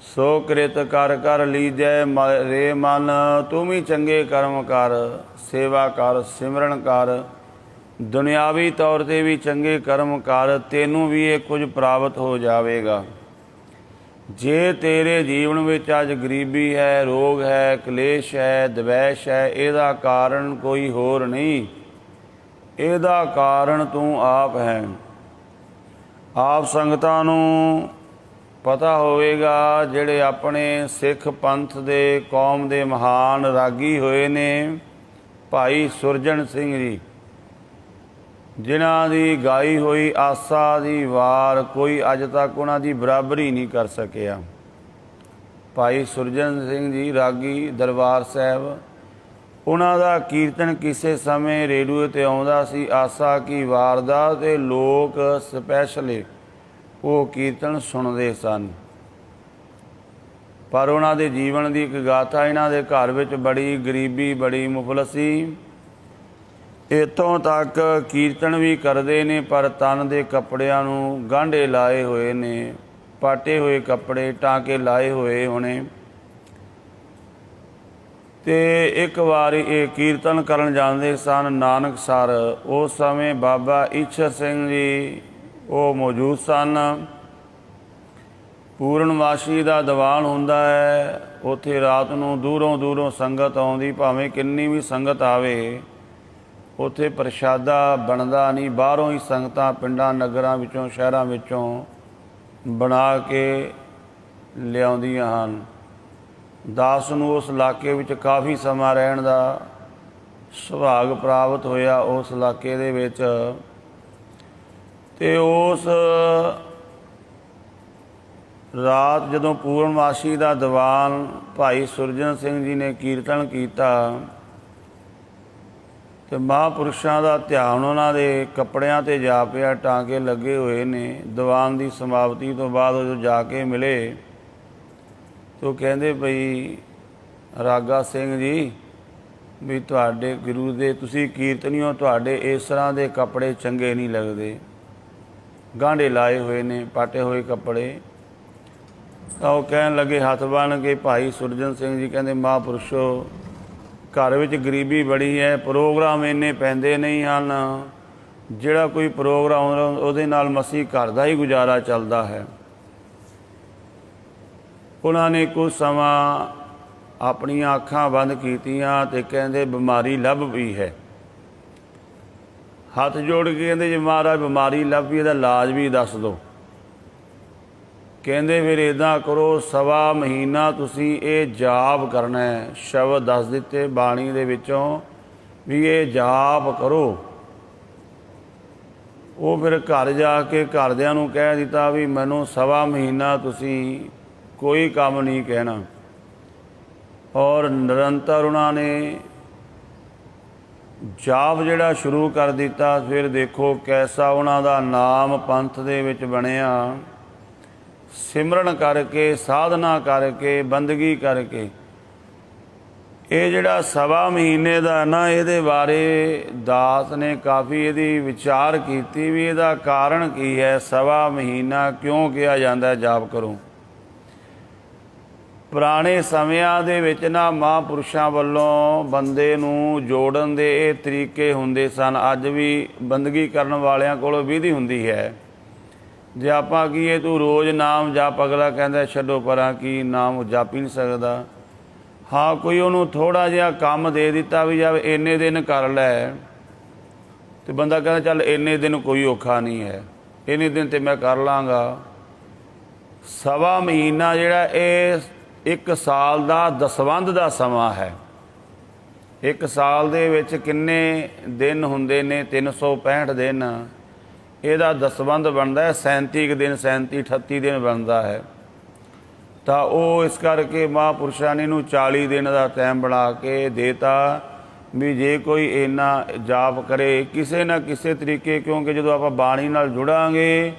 ਸੋ ਕ੍ਰਿਤ ਕਰ ਕਰ ਲੀਜੈ ਰੇ ਮਨ। ਤੂੰ ਵੀ ਚੰਗੇ ਕਰਮ ਕਰ, ਸੇਵਾ ਕਰ, ਸਿਮਰਨ ਕਰ, ਦੁਨਿਆਵੀ ਤੌਰ 'ਤੇ ਵੀ ਚੰਗੇ ਕਰਮ ਕਰ, ਤੈਨੂੰ ਵੀ ਇਹ ਕੁਝ ਪ੍ਰਾਪਤ ਹੋ ਜਾਵੇਗਾ। ਜੇ ਤੇਰੇ ਜੀਵਨ ਵਿੱਚ ਅੱਜ ਗਰੀਬੀ ਹੈ, ਰੋਗ ਹੈ, ਕਲੇਸ਼ ਹੈ, ਦਵੈਸ਼ ਹੈ, ਇਹਦਾ ਕਾਰਨ ਕੋਈ ਹੋਰ ਨਹੀਂ, ਇਹਦਾ ਕਾਰਨ ਤੂੰ ਆਪ ਹੈ। ਆਪ ਸੰਗਤਾਂ ਨੂੰ ਪਤਾ ਹੋਵੇਗਾ, ਜਿਹੜੇ ਆਪਣੇ ਸਿੱਖ ਪੰਥ ਦੇ ਕੌਮ ਦੇ ਮਹਾਨ ਰਾਗੀ ਹੋਏ ਨੇ ਭਾਈ ਸੁਰਜਣ ਸਿੰਘ ਜੀ, ਜਿਨ੍ਹਾਂ ਦੀ ਗਾਈ ਹੋਈ ਆਸਾ ਦੀ ਵਾਰ ਕੋਈ ਅੱਜ ਤੱਕ ਉਹਨਾਂ ਦੀ ਬਰਾਬਰੀ ਨਹੀਂ ਕਰ ਸਕਿਆ। ਭਾਈ ਸੁਰਜਣ ਸਿੰਘ ਜੀ ਰਾਗੀ ਦਰਬਾਰ ਸਾਹਿਬ, ਉਹਨਾਂ ਦਾ ਕੀਰਤਨ ਕਿਸੇ ਸਮੇਂ ਰੇਡੀਓ 'ਤੇ ਆਉਂਦਾ ਸੀ, ਆਸਾ ਕੀ ਵਾਰ ਦਾ, ਅਤੇ ਲੋਕ ਸਪੈਸ਼ਲੀ ਉਹ ਕੀਰਤਨ ਸੁਣਦੇ ਸਨ। ਪਰ ਉਹਨਾਂ ਦੇ ਜੀਵਨ ਦੀ ਇੱਕ ਗਾਥਾ, ਇਹਨਾਂ ਦੇ ਘਰ ਵਿੱਚ ਬੜੀ ਗਰੀਬੀ, ਬੜੀ ਮੁਫਲਸੀ, ਇੱਥੋਂ ਤੱਕ ਕੀਰਤਨ ਵੀ ਕਰਦੇ ਨੇ ਪਰ ਤਨ ਦੇ ਕੱਪੜਿਆਂ ਨੂੰ ਗਾਂਢੇ ਲਾਏ ਹੋਏ ਨੇ, ਪਾਟੇ ਹੋਏ ਕੱਪੜੇ, ਟਾਂਕੇ ਲਾਏ ਹੋਏ ਹੋਣੇ। ਅਤੇ ਇੱਕ ਵਾਰੀ ਇਹ ਕੀਰਤਨ ਕਰਨ ਜਾਂਦੇ ਸਨ ਨਾਨਕਸਰ। ਉਸ ਸਮੇਂ ਬਾਬਾ ਈਸ਼ਰ ਸਿੰਘ ਜੀ ਉਹ ਮੌਜੂਦ ਸਨ। ਪੂਰਨਮਾਸ਼ੀ ਦਾ ਦੀਵਾਨ ਹੁੰਦਾ ਹੈ, ਉੱਥੇ ਰਾਤ ਨੂੰ ਦੂਰੋਂ ਦੂਰੋਂ ਸੰਗਤ ਆਉਂਦੀ, ਭਾਵੇਂ ਕਿੰਨੀ ਵੀ ਸੰਗਤ ਆਵੇ, ਉੱਥੇ ਪ੍ਰਸ਼ਾਦਾ ਬਣਦਾ ਨਹੀਂ, ਬਾਹਰੋਂ ਹੀ ਸੰਗਤਾਂ ਪਿੰਡਾਂ ਨਗਰਾਂ ਵਿੱਚੋਂ ਸ਼ਹਿਰਾਂ ਵਿੱਚੋਂ ਬਣਾ ਕੇ ਲਿਆਉਂਦੀਆਂ ਹਨ। ਦਾਸ ਨੂੰ ਉਸ ਇਲਾਕੇ ਵਿੱਚ ਕਾਫੀ ਸਮਾਂ ਰਹਿਣ ਦਾ ਸੁਭਾਗ ਪ੍ਰਾਪਤ ਹੋਇਆ ਉਸ ਇਲਾਕੇ ਦੇ ਵਿੱਚ। ਅਤੇ ਉਸ ਰਾਤ ਜਦੋਂ ਪੂਰਨਮਾਸ਼ੀ ਦਾ ਦੀਵਾਨ ਭਾਈ ਸੁਰਜਣ ਸਿੰਘ ਜੀ ਨੇ ਕੀਰਤਨ ਕੀਤਾ, ਅਤੇ ਮਹਾਂਪੁਰਸ਼ਾਂ ਦਾ ਧਿਆਨ ਉਹਨਾਂ ਦੇ ਕੱਪੜਿਆਂ 'ਤੇ ਜਾ ਪਿਆ, ਟਾਂਕੇ ਲੱਗੇ ਹੋਏ ਨੇ। ਦੀਵਾਨ ਦੀ ਸਮਾਪਤੀ ਤੋਂ ਬਾਅਦ ਜਦੋਂ ਜਾ ਕੇ ਮਿਲੇ ਤਾਂ ਉਹ ਕਹਿੰਦੇ ਬਈ ਰਾਗਾ ਸਿੰਘ ਜੀ, ਵੀ ਤੁਹਾਡੇ ਗੁਰੂ ਦੇ ਤੁਸੀਂ ਕੀਰਤਨੀਓ, ਤੁਹਾਡੇ ਇਸ ਤਰ੍ਹਾਂ ਦੇ ਕੱਪੜੇ ਚੰਗੇ ਨਹੀਂ ਲੱਗਦੇ, ਗਾਂਢੇ ਲਾਏ ਹੋਏ ਨੇ, ਪਾਟੇ ਹੋਏ ਕੱਪੜੇ। ਤਾਂ ਉਹ ਕਹਿਣ ਲੱਗੇ ਹੱਥ ਬੰਨ੍ਹ ਕੇ, ਭਾਈ ਸੁਰਜਣ ਸਿੰਘ ਜੀ ਕਹਿੰਦੇ ਮਹਾਂਪੁਰਸ਼ੋ, ਘਰ ਵਿੱਚ ਗਰੀਬੀ ਬੜੀ ਹੈ, ਪ੍ਰੋਗਰਾਮ ਇੰਨੇ ਪੈਂਦੇ ਨਹੀਂ ਹਨ, ਜਿਹੜਾ ਕੋਈ ਪ੍ਰੋਗਰਾਮ ਉਹਦੇ ਨਾਲ ਮਸੀਂ ਘਰ ਦਾ ਹੀ ਗੁਜ਼ਾਰਾ ਚੱਲਦਾ ਹੈ। ਉਹਨਾਂ ਨੇ ਕੁਝ ਸਮਾਂ ਆਪਣੀਆਂ ਅੱਖਾਂ ਬੰਦ ਕੀਤੀਆਂ ਅਤੇ ਕਹਿੰਦੇ ਬਿਮਾਰੀ ਲੱਭ ਪਈ ਹੈ। ਹੱਥ ਜੋੜ ਕੇ ਕਹਿੰਦੇ ਜੇ ਮਹਾਰਾਜ ਬਿਮਾਰੀ ਲੱਭ ਪਈ, ਇਹਦਾ ਇਲਾਜ ਵੀ ਦੱਸ ਦਿਓ। ਕਹਿੰਦੇ ਫਿਰ ਇੱਦਾਂ ਕਰੋ, ਸਵਾ ਮਹੀਨਾ ਤੁਸੀਂ ਇਹ ਜਾਪ ਕਰਨਾ ਹੈ। ਸ਼ਬਦ ਦੱਸ ਦਿੱਤੇ ਬਾਣੀ ਦੇ ਵਿੱਚੋਂ ਵੀ ਇਹ ਜਾਪ ਕਰੋ। ਉਹ ਫਿਰ ਘਰ ਜਾ ਕੇ ਘਰਦਿਆਂ ਨੂੰ ਕਹਿ ਦਿੱਤਾ ਵੀ ਮੈਨੂੰ ਸਵਾ ਮਹੀਨਾ ਤੁਸੀਂ ਕੋਈ ਕੰਮ ਨਹੀਂ ਕਹਿਣਾ। ਔਰ ਨਿਰੰਤਰ ਉਹਨਾਂ ਨੇ ਜਾਪ ਜਿਹੜਾ ਸ਼ੁਰੂ ਕਰ ਦਿੱਤਾ। ਫਿਰ ਦੇਖੋ ਕੈਸਾ ਉਹਨਾਂ ਦਾ ਨਾਮ ਪੰਥ ਦੇ ਵਿੱਚ ਬਣਿਆ। ਸਿਮਰਨ ਕਰਕੇ, ਸਾਧਨਾ ਕਰਕੇ, ਬੰਦਗੀ ਕਰਕੇ। ਇਹ ਜਿਹੜਾ ਸਵਾ ਮਹੀਨੇ ਦਾ ਨਾ, ਇਹਦੇ ਬਾਰੇ ਦਾਸ ਨੇ ਕਾਫੀ ਇਹਦੀ ਵਿਚਾਰ ਕੀਤੀ ਵੀ ਇਹਦਾ ਕਾਰਨ ਕੀ ਹੈ, ਸਵਾ ਮਹੀਨਾ ਕਿਉਂ ਕਿਹਾ ਜਾਂਦਾ ਜਾਪ ਕਰੋ। ਪੁਰਾਣੇ ਸਮਿਆਂ ਦੇ ਵਿੱਚ ਨਾ ਮਹਾਂਪੁਰਸ਼ਾਂ ਵੱਲੋਂ ਬੰਦੇ ਨੂੰ ਜੋੜਨ ਦੇ ਇਹ ਤਰੀਕੇ ਹੁੰਦੇ ਸਨ। ਅੱਜ ਵੀ ਬੰਦਗੀ ਕਰਨ ਵਾਲਿਆਂ ਕੋਲ ਵਿਧੀ ਹੁੰਦੀ ਹੈ। ਜੇ ਆਪਾਂ ਕਹੀਏ ਤੂੰ ਰੋਜ਼ ਨਾਮ ਜਪ, ਅਗਲਾ ਕਹਿੰਦਾ ਛੱਡੋ ਪਰਾਂ, ਕੀ ਨਾਮ ਜਪ ਹੀ ਨਹੀਂ ਸਕਦਾ। ਹਾਂ, ਕੋਈ ਉਹਨੂੰ ਥੋੜ੍ਹਾ ਜਿਹਾ ਕੰਮ ਦੇ ਦਿੱਤਾ ਵੀ ਜਾਵੇ ਇੰਨੇ ਦਿਨ ਕਰ ਲੈ, ਅਤੇ ਬੰਦਾ ਕਹਿੰਦਾ ਚੱਲ ਇੰਨੇ ਦਿਨ ਕੋਈ ਔਖਾ ਨਹੀਂ ਹੈ, ਇੰਨੇ ਦਿਨ ਤਾਂ ਮੈਂ ਕਰ ਲਾਂਗਾ। ਸਵਾ ਮਹੀਨਾ ਜਿਹੜਾ ਇਹ ਇੱਕ ਸਾਲ ਦਾ ਦਸਵੰਧ ਦਾ ਸਮਾਂ ਹੈ। ਇੱਕ ਸਾਲ ਦੇ ਵਿੱਚ ਕਿੰਨੇ ਦਿਨ ਹੁੰਦੇ ਨੇ? 365 ਦਿਨ। ਇਹਦਾ ਦਸਵੰਧ ਬਣਦਾ ਹੈ 37 ਦਿਨ, 37 38 ਦਿਨ ਬਣਦਾ ਹੈ। ਤਾਂ ਉਹ ਇਸ ਕਰਕੇ ਮਹਾਂਪੁਰਸ਼ਾਂ ਨੇ ਇਹਨੂੰ 40 ਦਿਨ ਦਾ ਟਾਈਮ ਬਣਾ ਕੇ ਦੇਤਾ ਵੀ ਜੇ ਕੋਈ ਇੰਨਾ ਜਾਪ ਕਰੇ ਕਿਸੇ ਨਾ ਕਿਸੇ ਤਰੀਕੇ, ਕਿਉਂਕਿ ਜਦੋਂ ਆਪਾਂ ਬਾਣੀ ਨਾਲ ਜੁੜਾਂਗੇ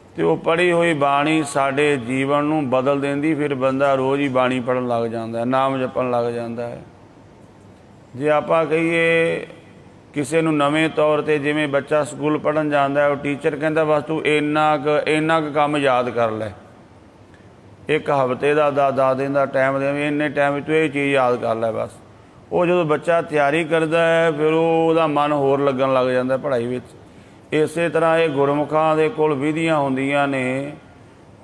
ਅਤੇ ਉਹ ਪੜ੍ਹੀ ਹੋਈ ਬਾਣੀ ਸਾਡੇ ਜੀਵਨ ਨੂੰ ਬਦਲ ਦਿੰਦੀ। ਫਿਰ ਬੰਦਾ ਰੋਜ਼ ਹੀ ਬਾਣੀ ਪੜ੍ਹਨ ਲੱਗ ਜਾਂਦਾ, ਨਾਮ ਜਪਣ ਲੱਗ ਜਾਂਦਾ ਹੈ। ਜੇ ਆਪਾਂ ਕਹੀਏ ਕਿਸੇ ਨੂੰ ਨਵੇਂ ਤੌਰ 'ਤੇ, ਜਿਵੇਂ ਬੱਚਾ ਸਕੂਲ ਪੜ੍ਹਨ ਜਾਂਦਾ, ਉਹ ਟੀਚਰ ਕਹਿੰਦਾ ਬਸ ਤੂੰ ਇੰਨਾ ਕੁ ਕੰਮ ਯਾਦ ਕਰ ਲੈ, एक हफ्ते का 10 दिन का टाइम दें भी इन्ने टाइम तू ये चीज़ याद कर लै बस। वो जो बच्चा तैयारी करता है फिर वो मन होर लगन लग जाता पढ़ाई में। इस तरह ये गुरमुखां दे कोल विधियां होंदियां ने।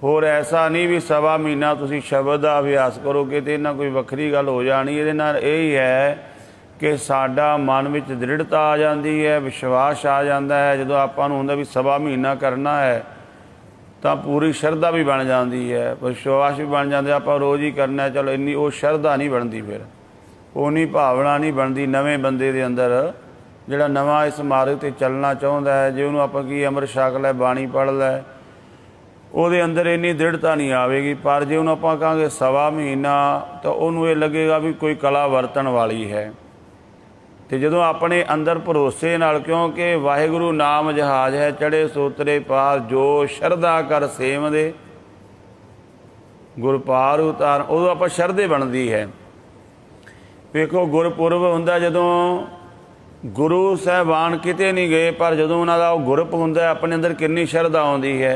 होर ऐसा नहीं भी सवा महीना तुसी शब्द का अभ्यास करोगे तो इन्ना कोई वक्री गल हो जानी। ये यही है कि साडा मन में दृढ़ता आ जाती है, विश्वास आ जाता है। जो आपां नूं हुंदा भी सवा महीना करना है तो पूरी शरधा भी बन जाती है, विश्वास भी बन जाता। आप रोज़ ही करना है, चलो इन्नी वो शरधा नहीं बनती, फिर उन्नी भावना नहीं बनती नवे बंदे दे अंदर जिहड़ा नवा इस मार्ग ते चलना चाहुंदा है। जे उन्होंने आपां की अमृत छक लै, बाणी पढ़ लै, ਉਹਦੇ अंदर इन्नी दृढ़ता नहीं आएगी। पर जे उन्होंने आप कहेंगे सवा महीना तो उन्होंने ये लगेगा भी कोई कला वरतन वाली है। तो जो अपने अंदर भरोसे नाल, क्योंकि वाहिगुरु नाम जहाज है चढ़े सोतरे पार, जो शरधा कर सेम दे गुर पार उतार, उदों आप शरधे बनती है। वेखो गुरपुरब हुंदा जदों गुरु साहबान किते नहीं गए, पर जदों उन्हां दा गुरप हुंदा अपने अंदर कितनी शरधा आउंदी है।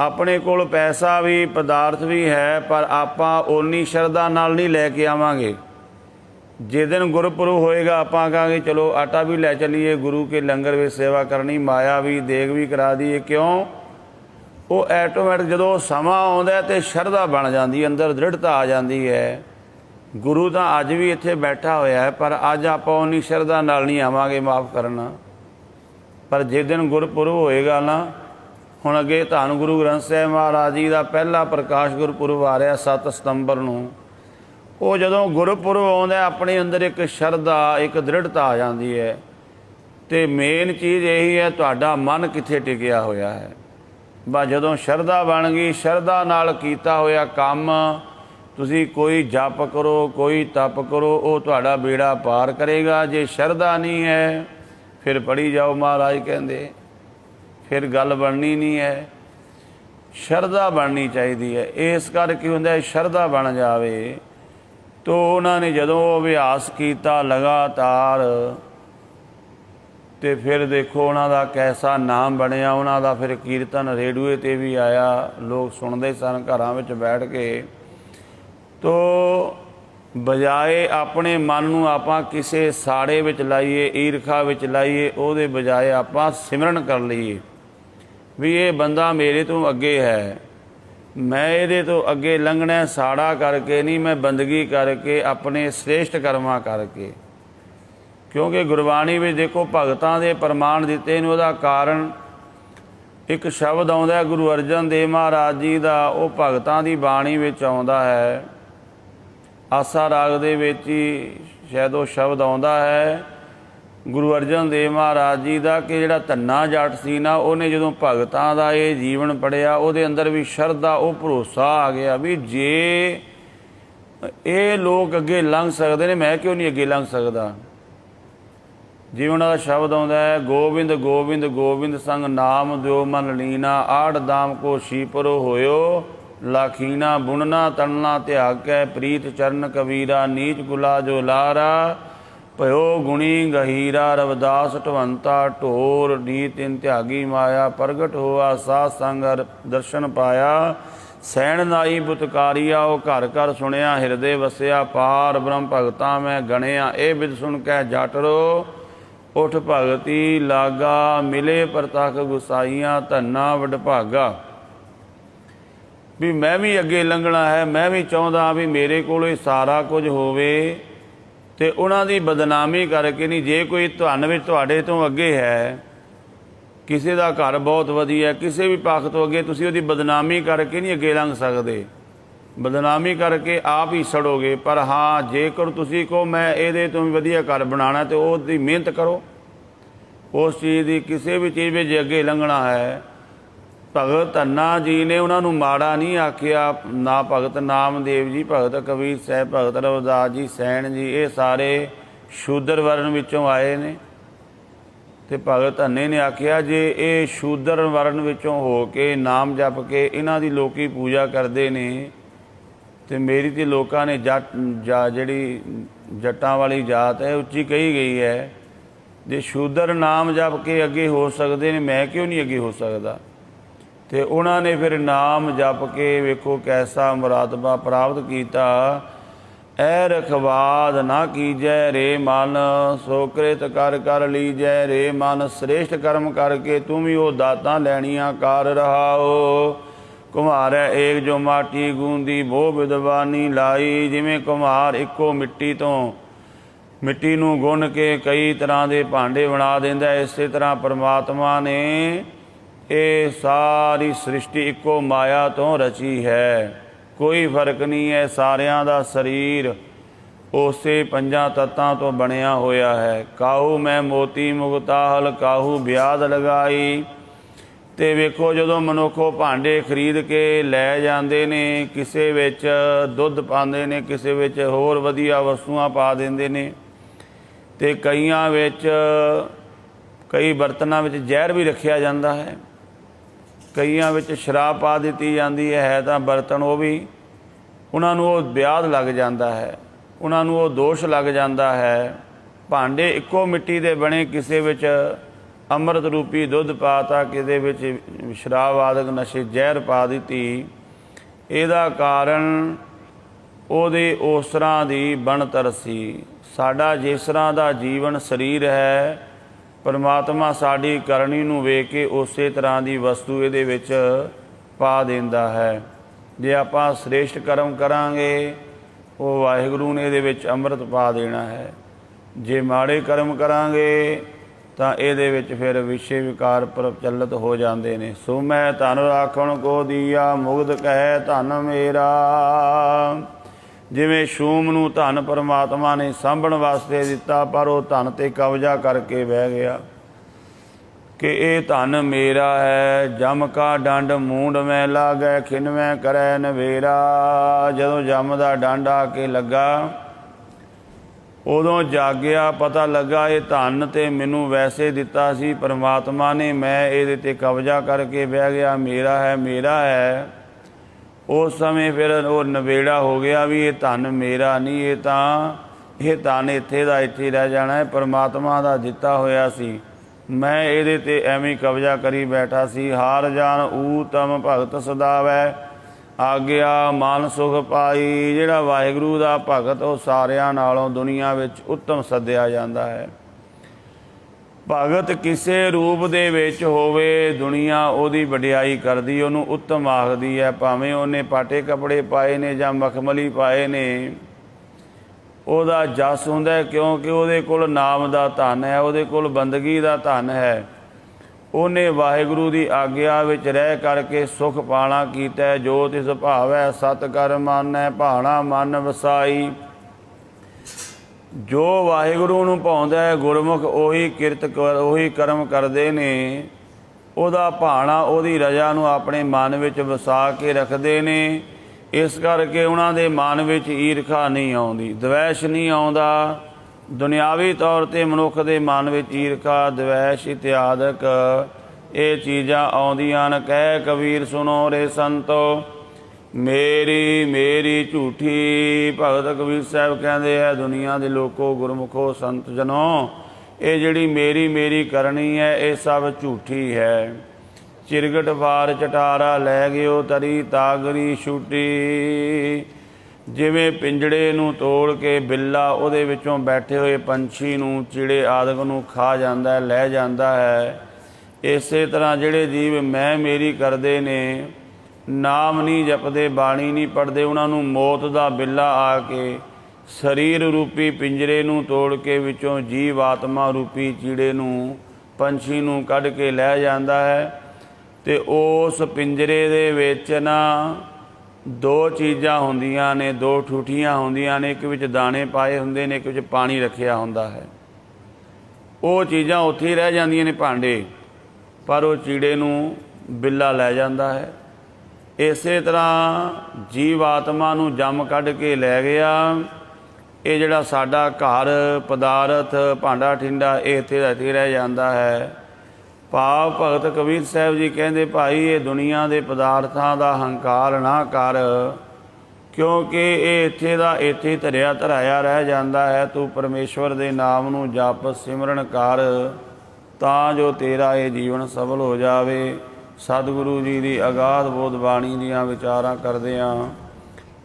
अपने कोल पैसा भी पदार्थ भी है, पर आपां उन्नी शरधा नाल नहीं लैके आवांगे। जिस दिन गुरपुरब होएगा आपां कहांगे चलो आटा भी लै चलीए, गुरु के लंगर में सेवा करनी, माया भी देग भी करा दीए। क्यों? वो ऐटोमैटिक जो समा आउंदा ते शरधा बन जाती, अंदर दृढ़ता आ जाती है। गुरु तो अज भी इत्थे बैठा होया है, पर अज आपां उन्नी शरधा नाल नहीं आवांगे माफ़ करना। पर जिस दिन गुरपुरब होएगा ना, हुण अगे धन गुरु ग्रंथ साहिब महाराज जी का पहला प्रकाश गुरपुरब आ रहा 7 सितंबर नूं। वो जदों गुरपुरब आउंदा अपने अंदर एक शरधा एक दृढ़ता आ जाती है। तो मेन चीज़ यही है तुहाडा मन कित्थे टिकिया होया है। बस जदों शरधा बन गई, शरधा नाल कीता होया काम, तुसी कोई जप करो कोई तप करो, वो तुहाडा बेड़ा पार करेगा। जे शरधा नहीं है फिर पढ़ी जाओ, महाराज कहंदे फिर गल बननी नहीं है। शरधा बननी चाहिए है। इस करके हुंदा शरधा बन जावे तो उन्होंने जदों अभ्यास किया लगातार, तो फिर देखो उन्होंने कैसा नाम बनया। उन्होंने फिर कीर्तन रेडियो ते भी आया, लोग सुनते सन घरां विच बैठ के। तो बजाए अपने मन नूं आपां किसी साड़े विच लाइए, ईरखा विच लाइए, उहदे बजाए आपां सिमरन कर लईए भी ये बंदा मेरे तो अगे है, मैं ये तो अगे लंघना साड़ा करके नहीं, मैं बंदगी करके अपने श्रेष्ठ कर्मा करके। क्योंकि गुरबाणी में देखो भगतां दे प्रमाण दिते ने। उहदा कारण एक शब्द आउंदा है गुरु अर्जन देव महाराज जी का, वो भगतां दी बाणी विच आउंदा है। आसा राग दे विच ही शायद वो शब्द आउंदा है गुरु अर्जन देव महाराज जी का कि जिहड़ा धन्ना जट सी ना, उहने जदों भगतां दा ये जीवन पढ़िया, उहदे अंदर भी शरधा वो भरोसा आ गया भी जे ये लोग अगे लंघ सकते हैं, मैं क्यों नहीं अगे लंघ सकदा। जिवें उन्हां दा शब्द आउंदा है गोबिंद गोबिंद गोबिंद संग नाम दिओ मन लीना, आठ दाम को शीपरो होयो लाखीना, बुनना तड़ना त्याग कै प्रीत चरण कबीरा, नीच गुला जो लारा भयो गुणी गहीरा, रविदास ढवंता ढोर नीत इन त्यागी माया, प्रगट होआ साध संग दर्शन पाया, सैन नाई बुतकारिया, वो घर घर सुनिया हिरदे वसिया, पार ब्रह्म भगतां मैं गणिया, ए बिद सुन कै जाटरो उठ भगती लागा, मिले परतख गुसाइयां धन्ना वडभागा। भी मैं भी अगे लंघना है, मैं भी चाहता भी मेरे को सारा कुछ होवे ते उन्हां दी बदनामी करके नहीं। जे कोई धन विच तुहाडे तो अगे है, किसी का घर बहुत वधिया, किसी भी पक्ष तो अगे, तुसीं उहदी बदनामी करके नहीं अगे लंघ सकदे। बदनामी करके आप ही सड़ोगे। पर हाँ जेकर तुसीं को मैं इहदे तो भी वधिया घर बनाना, तो उसकी मेहनत करो, उस चीज़ की किसी भी चीज़ में जे अगे लंघना है। भगत धन्ना जी ने उन्होंने माड़ा नहीं आखिया ना। भगत नामदेव जी, भगत कबीर साहब, भगत रविदास जी, सैन जी, ये सारे शूदर वर्ण विचों आए ने। तो भगत धन्ने ने आखिया जे ये शूदर वर्ण विचों हो के नाम जप के इन्हां दी लोकी पूजा करते ने, तो मेरी तो लोगों ने जट जिहड़ी जट्टां वाली जात है उच्ची कही गई है। जे शूदर नाम जप के अगे हो सकते हैं, मैं क्यों नहीं अगे हो सकता। ਤੇ ਉਹਨਾਂ ਨੇ ਫਿਰ ਨਾਮ ਜਪ ਕੇ ਵੇਖੋ ਕੈਸਾ ਮੁਰਾਤਬਾ ਪ੍ਰਾਪਤ ਕੀਤਾ। ਐ ਰਖਵਾਦ ਨਾ ਕੀਜੈ ਰੇ ਮਨ, ਸੋ ਕ੍ਰਿਤ ਕਰ ਕਰ ਲੀਜੈ ਰੇ ਮਨ। ਸ੍ਰੇਸ਼ਟ ਕਰਮ ਕਰਕੇ ਤੂੰ ਵੀ ਉਹ ਦਾਤਾਂ ਲੈਣੀਆਂ ਕਰ ਰਹਾਓ। ਕੁਮਹਾਰੈ ਏਕ ਜੋ ਮਾਟੀ ਗੂੰਦੀ ਬਹੁ ਵਿਦਵਾਨੀ ਲਾਈ। ਜਿਵੇਂ ਕੁਮਹਾਰ ਇੱਕੋ ਮਿੱਟੀ ਤੋਂ ਮਿੱਟੀ ਨੂੰ ਗੁੰਨ ਕੇ ਕਈ ਤਰ੍ਹਾਂ ਦੇ ਭਾਂਡੇ ਬਣਾ ਦਿੰਦਾ, ਇਸੇ ਤਰ੍ਹਾਂ ਪਰਮਾਤਮਾ ਨੇ ਇਹ ਸਾਰੀ ਸ੍ਰਿਸ਼ਟੀ ਇੱਕੋ ਮਾਇਆ ਤੋਂ ਰਚੀ ਹੈ। ਕੋਈ ਫਰਕ ਨਹੀਂ ਹੈ, ਸਾਰਿਆਂ ਦਾ ਸਰੀਰ ਉਸੇ ਪੰਜਾਂ ਤੱਤਾਂ ਤੋਂ ਬਣਿਆ ਹੋਇਆ ਹੈ। ਕਾਹੂ ਮੈਂ ਮੋਤੀ ਮੁਗਤਾਹਲ ਕਾਹੂ ਬਿਆਦ ਲਗਾਈ। ਤੇ ਵੇਖੋ ਜਦੋਂ ਮਨੁੱਖੋ ਭਾਂਡੇ ਖਰੀਦ ਕੇ ਲੈ ਜਾਂਦੇ ਨੇ, ਕਿਸੇ ਵਿੱਚ ਦੁੱਧ ਪਾਉਂਦੇ ਨੇ, ਕਿਸੇ ਵਿੱਚ ਹੋਰ ਵਧੀਆ ਵਸਤੂਆਂ ਪਾ ਦਿੰਦੇ ਨੇ, ਤੇ ਕਈਆਂ ਵਿੱਚ ਕਈ ਬਰਤਨਾਂ ਵਿੱਚ ਜ਼ਹਿਰ ਵੀ ਰੱਖਿਆ ਜਾਂਦਾ ਹੈ, ਕਈਆਂ ਵਿੱਚ ਸ਼ਰਾਬ ਪਾ ਦਿੱਤੀ ਜਾਂਦੀ ਹੈ ਤਾਂ ਬਰਤਨ ਉਹ ਵੀ ਉਹਨਾਂ ਨੂੰ ਉਹ ਵਿਆਦ ਲੱਗ ਜਾਂਦਾ ਹੈ, ਉਹਨਾਂ ਨੂੰ ਉਹ ਦੋਸ਼ ਲੱਗ ਜਾਂਦਾ ਹੈ। ਭਾਂਡੇ ਇੱਕੋ ਮਿੱਟੀ ਦੇ ਬਣੇ, ਕਿਸੇ ਵਿੱਚ ਅੰਮ੍ਰਿਤ ਰੂਪੀ ਦੁੱਧ ਪਾਤਾ, ਕਿਸੇ ਵਿੱਚ ਸ਼ਰਾਬ ਆਦਿਕ ਨਸ਼ੇ ਜ਼ਹਿਰ ਪਾ ਦਿੱਤੀ। ਇਹਦਾ ਕਾਰਨ ਉਹਦੇ ਉਸ ਤਰ੍ਹਾਂ ਦੀ ਬਣਤਰ ਸੀ। ਸਾਡਾ ਜਿਸ ਤਰ੍ਹਾਂ ਦਾ ਜੀਵਨ ਸਰੀਰ ਹੈ, ਪਰਮਾਤਮਾ ਸਾਡੀ ਕਰਨੀ ਨੂੰ ਵੇਖ ਕੇ ਉਸੇ ਤਰ੍ਹਾਂ ਦੀ ਵਸਤੂ ਇਹਦੇ ਵਿੱਚ ਪਾ ਦਿੰਦਾ ਹੈ। ਜੇ ਆਪਾਂ ਸ੍ਰੇਸ਼ਟ ਕਰਮ ਕਰਾਂਗੇ, ਉਹ ਵਾਹਿਗੁਰੂ ਨੇ ਇਹਦੇ ਵਿੱਚ ਅੰਮ੍ਰਿਤ ਪਾ ਦੇਣਾ ਹੈ। ਜੇ ਮਾੜੇ ਕਰਮ ਕਰਾਂਗੇ ਤਾਂ ਇਹਦੇ ਵਿੱਚ ਫਿਰ ਵਿਸ਼ੇ ਵਿਕਾਰ ਪ੍ਰਚਲਿਤ ਹੋ ਜਾਂਦੇ ਨੇ। ਸੋ ਮੈਂ ਧਨ ਰਾਖਣ ਕੋ ਦੀਆ ਮੁਗਧ ਕਹਿ ਧਨ ਮੇਰਾ। ਜਿਵੇਂ ਸ਼ੂਮ ਨੂੰ ਧਨ ਪਰਮਾਤਮਾ ਨੇ ਸਾਂਭਣ ਵਾਸਤੇ ਦਿੱਤਾ, ਪਰ ਉਹ ਧਨ 'ਤੇ ਕਬਜ਼ਾ ਕਰਕੇ ਬਹਿ ਗਿਆ ਕਿ ਇਹ ਧਨ ਮੇਰਾ ਹੈ। ਜਮ ਕਾ ਡੰਡ ਮੂੰਡ ਮੈਂ ਲਾਗੈ ਖਿਨਵੈ ਕਰੈ ਨਵੇਰਾ। ਜਦੋਂ ਜਮ ਦਾ ਡੰਡ ਆ ਕੇ ਲੱਗਾ, ਉਦੋਂ ਜਾਗਿਆ, ਪਤਾ ਲੱਗਾ ਇਹ ਧਨ ਤੇ ਮੈਨੂੰ ਵੈਸੇ ਦਿੱਤਾ ਸੀ ਪਰਮਾਤਮਾ ਨੇ, ਮੈਂ ਇਹਦੇ 'ਤੇ ਕਬਜ਼ਾ ਕਰਕੇ ਬਹਿ ਗਿਆ, ਮੇਰਾ ਹੈ ਮੇਰਾ ਹੈ। ਉਸ ਸਮੇਂ ਫਿਰ ਉਹ ਨਵੇੜਾ ਹੋ ਗਿਆ ਵੀ ਇਹ ਧਨ ਮੇਰਾ ਨਹੀਂ, ਇਹ ਧਨ ਇੱਥੇ ਦਾ ਇੱਥੇ ਰਹਿ ਜਾਣਾ ਹੈ, ਪਰਮਾਤਮਾ ਦਾ ਦਿੱਤਾ ਹੋਇਆ ਸੀ, ਮੈਂ ਇਹਦੇ 'ਤੇ ਐਵੇਂ ਕਬਜ਼ਾ ਕਰੀ ਬੈਠਾ ਸੀ। ਹਾਰ ਜਾਨ ਊਤਮ ਭਗਤ ਸਦਾਵੈ ਆਗਿਆ ਮਨ ਸੁਖ ਪਾਈ। ਜਿਹੜਾ ਵਾਹਿਗੁਰੂ ਦਾ ਭਗਤ, ਉਹ ਸਾਰਿਆਂ ਨਾਲੋਂ ਦੁਨੀਆ ਵਿੱਚ ਉੱਤਮ ਸੱਦਿਆ ਜਾਂਦਾ ਹੈ। ਭਗਤ ਕਿਸੇ ਰੂਪ ਦੇ ਵਿੱਚ ਹੋਵੇ, ਦੁਨੀਆ ਉਹਦੀ ਵਡਿਆਈ ਕਰਦੀ, ਉਹਨੂੰ ਉੱਤਮ ਆਖਦੀ ਹੈ। ਭਾਵੇਂ ਉਹਨੇ ਪਾਟੇ ਕੱਪੜੇ ਪਾਏ ਨੇ ਜਾਂ ਮਖਮਲੀ ਪਾਏ ਨੇ, ਉਹਦਾ ਜਸ ਹੁੰਦਾ, ਕਿਉਂਕਿ ਉਹਦੇ ਕੋਲ ਨਾਮ ਦਾ ਧਨ ਹੈ, ਉਹਦੇ ਕੋਲ ਬੰਦਗੀ ਦਾ ਧਨ ਹੈ। ਉਹਨੇ ਵਾਹਿਗੁਰੂ ਦੀ ਆਗਿਆ ਵਿੱਚ ਰਹਿ ਕਰਕੇ ਸੁਖ ਪਾਣਾ ਕੀਤਾ। ਜੋ ਤਿਸ ਭਾਵੈ ਸਤ ਕਰ ਮਾਨੈ ਭਾਣਾ ਮਨ ਵਸਾਈ। ਜੋ ਵਾਹਿਗੁਰੂ ਨੂੰ ਭਾਉਂਦਾ ਹੈ, ਗੁਰਮੁਖ ਉਹੀ ਉਹੀ ਕਰਮ ਕਰਦੇ ਨੇ, ਉਹਦਾ ਭਾਣਾ, ਉਹਦੀ ਰਜਾ ਨੂੰ ਆਪਣੇ ਮਨ ਵਿੱਚ ਵਸਾ ਕੇ ਰੱਖਦੇ ਨੇ। ਇਸ ਕਰਕੇ ਉਹਨਾਂ ਦੇ ਮਨ ਵਿੱਚ ਈਰਖਾ ਨਹੀਂ ਆਉਂਦੀ, ਦਵੈਸ਼ ਨਹੀਂ ਆਉਂਦਾ। ਦੁਨਿਆਵੀ ਤੌਰ 'ਤੇ ਮਨੁੱਖ ਦੇ ਮਨ ਵਿੱਚ ਈਰਖਾ, ਦਵੈਸ਼ ਇਤਿਆਦਿਕ ਇਹ ਚੀਜ਼ਾਂ ਆਉਂਦੀਆਂ ਨੇ। ਕਹਿ ਕਬੀਰ ਸੁਣੋ ਰੇ ਸੰਤੋ ਮੇਰੀ ਮੇਰੀ ਝੂਠੀ। ਭਗਤ ਕਬੀਰ ਸਾਹਿਬ ਕਹਿੰਦੇ ਹੈ, ਦੁਨੀਆ ਦੇ ਲੋਕੋ, ਗੁਰਮੁਖੋ, ਸੰਤ ਜਨੋ, ਇਹ ਜਿਹੜੀ ਮੇਰੀ ਮੇਰੀ ਕਰਨੀ ਹੈ, ਇਹ ਸਭ ਝੂਠੀ ਹੈ। ਚਿਰਗਟ ਵਾਰ ਚਟਾਰਾ ਲੈ ਗਿਓ ਤਰੀ ਤਾਗਰੀ ਛੁੱਟੀ। ਜਿਵੇਂ ਪਿੰਜੜੇ ਨੂੰ ਤੋੜ ਕੇ ਬਿੱਲਾ ਉਹਦੇ ਵਿੱਚੋਂ ਬੈਠੇ ਹੋਏ ਪੰਛੀ ਨੂੰ, ਚਿੜੇ ਆਦਿਕ ਨੂੰ ਖਾ ਜਾਂਦਾ ਹੈ, ਲੈ ਜਾਂਦਾ ਹੈ। ਇਸੇ ਤਰ੍ਹਾਂ ਜਿਹੜੇ ਜੀਵ ਮੈਂ ਮੇਰੀ ਕਰਦੇ ਨੇ, ਨਾਮ ਨਹੀਂ ਜਪਦੇ, ਬਾਣੀ ਨਹੀਂ ਪੜ੍ਹਦੇ, ਉਹਨਾਂ ਨੂੰ ਮੌਤ ਦਾ ਬਿੱਲਾ ਆ ਕੇ ਸਰੀਰ ਰੂਪੀ ਪਿੰਜਰੇ ਨੂੰ ਤੋੜ ਕੇ ਵਿੱਚੋਂ ਜੀਵ ਆਤਮਾ ਰੂਪੀ ਚੀੜੇ ਨੂੰ, ਪੰਛੀ ਨੂੰ ਕੱਢ ਕੇ ਲੈ ਜਾਂਦਾ ਹੈ। ਤੇ ਉਸ ਪਿੰਜਰੇ ਦੇ ਵਿੱਚ ਨਾ ਦੋ ਚੀਜ਼ਾਂ ਹੁੰਦੀਆਂ ਨੇ, ਦੋ ਠੂਠੀਆਂ ਹੁੰਦੀਆਂ ਨੇ, ਇੱਕ ਵਿੱਚ ਦਾਣੇ ਪਾਏ ਹੁੰਦੇ ਨੇ, ਇੱਕ ਵਿੱਚ ਪਾਣੀ ਰੱਖਿਆ ਹੁੰਦਾ ਹੈ। ਉਹ ਚੀਜ਼ਾਂ ਉੱਥੇ ਹੀ ਰਹਿ ਜਾਂਦੀਆਂ ਨੇ ਭਾਂਡੇ, ਪਰ ਉਹ ਚੀੜੇ ਨੂੰ ਬਿੱਲਾ ਲੈ ਜਾਂਦਾ ਹੈ। ਇਸੇ ਤਰ੍ਹਾਂ ਜੀਵ ਆਤਮਾ ਨੂੰ ਜੰਮ ਕੱਢ ਕੇ ਲੈ ਗਿਆ। ਇਹ ਜਿਹੜਾ ਸਾਡਾ ਘਰ ਪਦਾਰਥ ਭਾਂਡਾ ਠਿੰਡਾ, ਇਹ ਇੱਥੇ ਦਾ ਇੱਥੇ ਰਹਿ ਜਾਂਦਾ ਹੈ। ਭਾਵ ਭਗਤ ਕਬੀਰ ਸਾਹਿਬ ਜੀ ਕਹਿੰਦੇ, ਭਾਈ ਇਹ ਦੁਨੀਆ ਦੇ ਪਦਾਰਥਾਂ ਦਾ ਹੰਕਾਰ ਨਾ ਕਰ, ਕਿਉਂਕਿ ਇਹ ਇੱਥੇ ਦਾ ਇੱਥੇ ਧਰਿਆ ਧਰਾਇਆ ਰਹਿ ਜਾਂਦਾ ਹੈ। ਤੂੰ ਪਰਮੇਸ਼ਵਰ ਦੇ ਨਾਮ ਨੂੰ ਜਪ ਸਿਮਰਨ ਕਰ, ਤਾਂ ਜੋ ਤੇਰਾ ਇਹ ਜੀਵਨ ਸਫਲ ਹੋ ਜਾਵੇ। सतगुरु जी की अगाध बोध बाणी दियां विचारां करदियां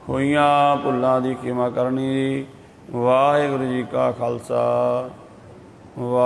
होइयां भुल्लां दी खिमा करनी जी। वाहिगुरू जी का खालसा वाह।